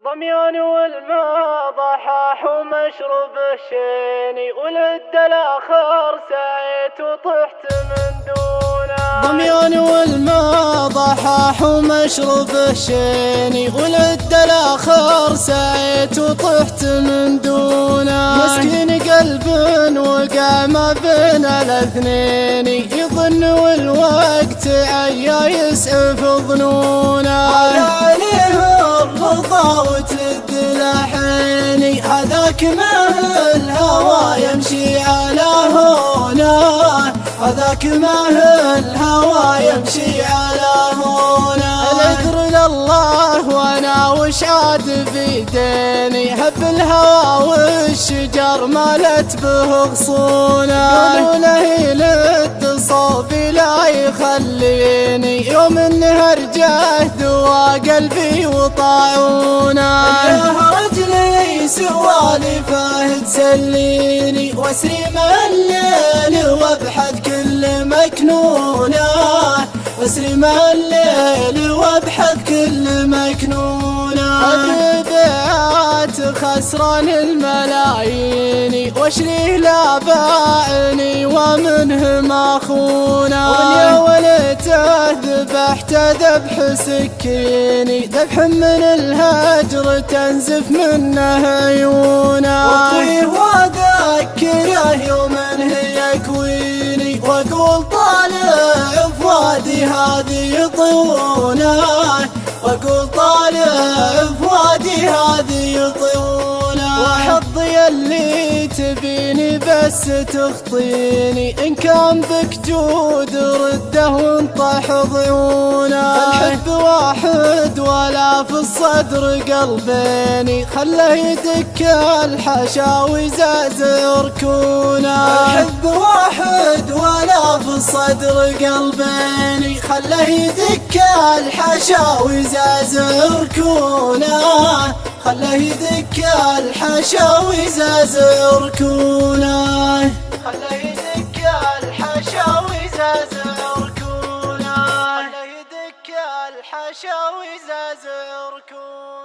ضميان والماء ضحاح ومشروب الشيني، ولد الاخر سعيت وطحت من دونه. ضميان والماء ضحاح ومشروب الشيني، ولد الاخر سعيت وطحت من دونه. مسكين قلب وقع ما بين الاثنين، يظن والوقت عيا يسعف ظنونه. وتذلحني هذاك ما الهوى يمشي على هونه، هذاك ما الهوى يمشي على هونه. العذر لله وانا وش عاد بيديني، هب الهوى والشجر مالت به غصونه. قولوا له لد صوبي لا يخليني، يوم النهر جاه دوا قلبي وطاعونه. يا رجلي سوالفه تسليني، واسري من الليل وابحث كل مكنونه، واسري من الليل وابحث كل مكنونه. أبيعات خسران الملايين، واشريه لا باعني ومنه ماخونه. ويا ولته ذبحته ذبح سكيني، ذبح من الهجر تنزف منه عيونه. واطويه واذكره يوم يكويني، واقول طالع فؤادي هذه طونه، واقول طالع فؤادي هذه طونه. وحظي اللي تبيني بس تخطيني، إن كان بك جود رده وانطح ضيونه. الحب واحد ولا في الصدر قلبيني، خله يدك الحشاوي زازع ركونه. الحب واحد ولا في الصدر قلبيني، خله يدك الحشاوي زازع ركونه، خله يدك الحشاوي زازع ركونه، خله يدك الحشاوي زازع ركونه، خله يدك الحشاوي زازع ركونه.